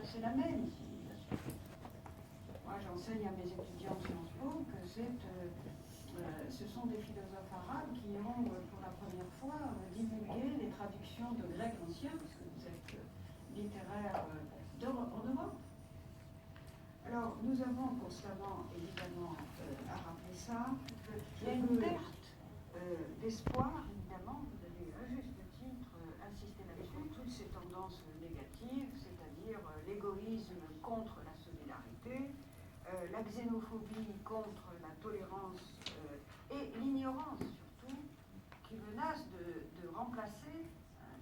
c'est la même ici. Moi, j'enseigne à mes étudiants de Sciences Po que ce sont des philosophes arabes qui ont, pour la première fois, divulgué les traductions de grec ancien, puisque vous êtes littéraire en Europe. Alors, nous avons constamment, évidemment, à rappeler ça. Il y a une perte d'espoir, évidemment. Vous avez, à juste titre, insisté là-dessus. Toutes ces tendances négatives, c'est-à-dire l'égoïsme contre la solidarité, la xénophobie contre la tolérance et l'ignorance, surtout, qui menacent de remplacer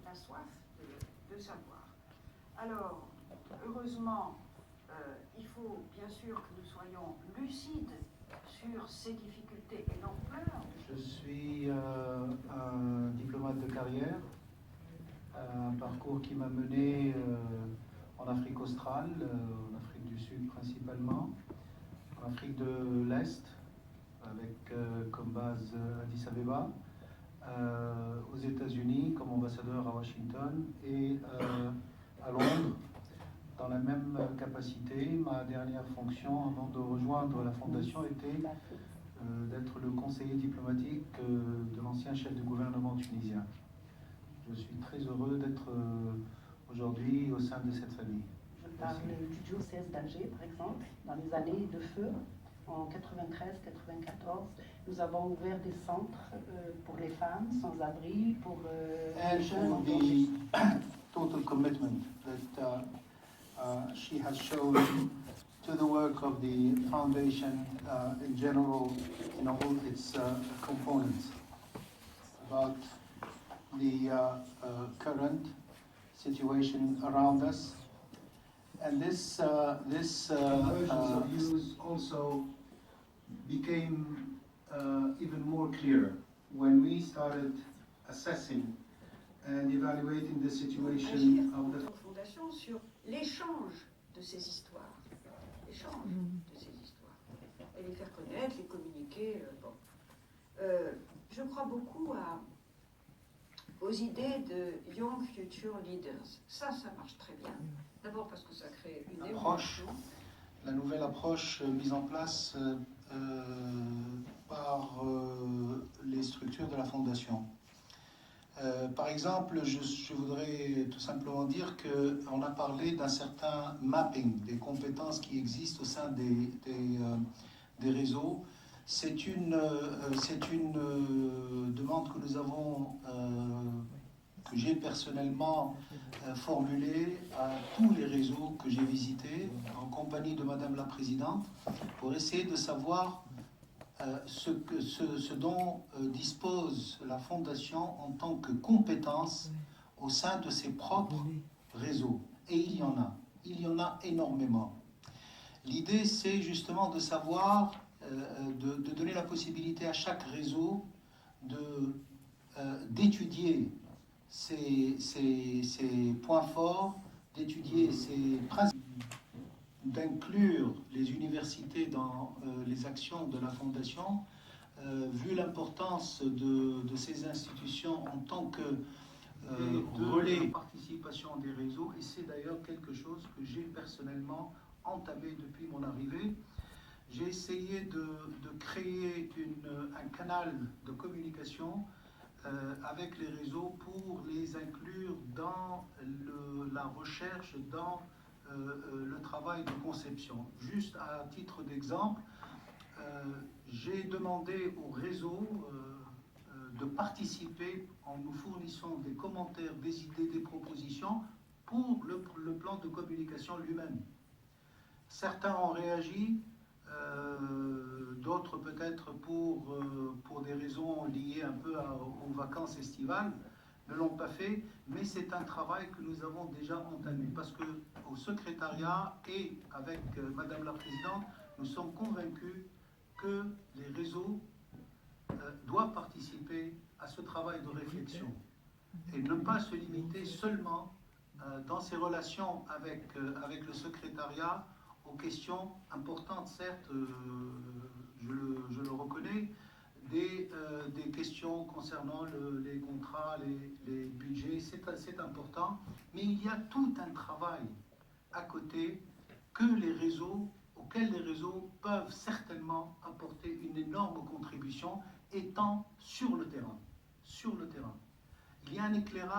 la soif de savoir. Alors, heureusement, il faut bien sûr que nous soyons lucides sur ces difficultés et l'ampleur. Je suis un diplomate de carrière, un parcours qui m'a mené en Afrique australe, en Afrique du Sud principalement, en Afrique de l'Est, avec comme base Addis Abeba, aux États-Unis comme ambassadeur à Washington et à Londres. Dans la même capacité, ma dernière fonction avant de rejoindre la Fondation était d'être le conseiller diplomatique de l'ancien chef du gouvernement tunisien. Je suis très heureux d'être aujourd'hui au sein de cette famille. Je parle du diocèse d'Alger, par exemple, dans les années de feu, en 93-94. Nous avons ouvert des centres pour les femmes sans-abri, pour les jeunes en danger. Total commitment that she has shown to the work of the foundation in general, in all its components, about the current situation around us, and this convergence of views also became even more clear when we started assessing and evaluating the situation of the Fondation sur l'échange de ces histoires, et les faire connaître, les communiquer. Je crois beaucoup aux idées de Young Future Leaders. Ça marche très bien. D'abord parce que ça crée une évolution. La nouvelle approche mise en place par les structures de la Fondation. Par exemple, je voudrais tout simplement dire qu'on a parlé d'un certain mapping des compétences qui existent au sein des réseaux. C'est une demande que nous avons, que j'ai personnellement formulée à tous les réseaux que j'ai visités en compagnie de Madame la Présidente pour essayer de savoir ce dont dispose la Fondation en tant que compétence au sein de ses propres réseaux. Et il y en a énormément. L'idée, c'est justement de savoir, de donner la possibilité à chaque réseau d'étudier ses points forts, d'étudier ses principes, d'inclure les universités dans les actions de la Fondation, vu l'importance de ces institutions en tant que relais de participation des réseaux, et c'est d'ailleurs quelque chose que j'ai personnellement entamé depuis mon arrivée. J'ai essayé de créer un canal de communication avec les réseaux pour les inclure dans la recherche, dans le travail de conception. Juste à titre d'exemple, j'ai demandé au réseau de participer en nous fournissant des commentaires, des idées, des propositions pour le plan de communication lui-même. Certains ont réagi, d'autres peut-être pour des raisons liées un peu aux vacances estivales, ne l'ont pas fait, mais c'est un travail que nous avons déjà entamé, parce qu'au secrétariat et avec Madame la Présidente, nous sommes convaincus que les réseaux doivent participer à ce travail de réflexion et ne pas se limiter seulement dans ses relations avec le secrétariat aux questions importantes, certes, je le reconnais, des questions concernant les contrats, les budgets, c'est important, mais il y a tout un travail à côté que les réseaux, auxquels les réseaux peuvent certainement apporter une énorme contribution étant sur le terrain. Sur le terrain. Il y a un éclairage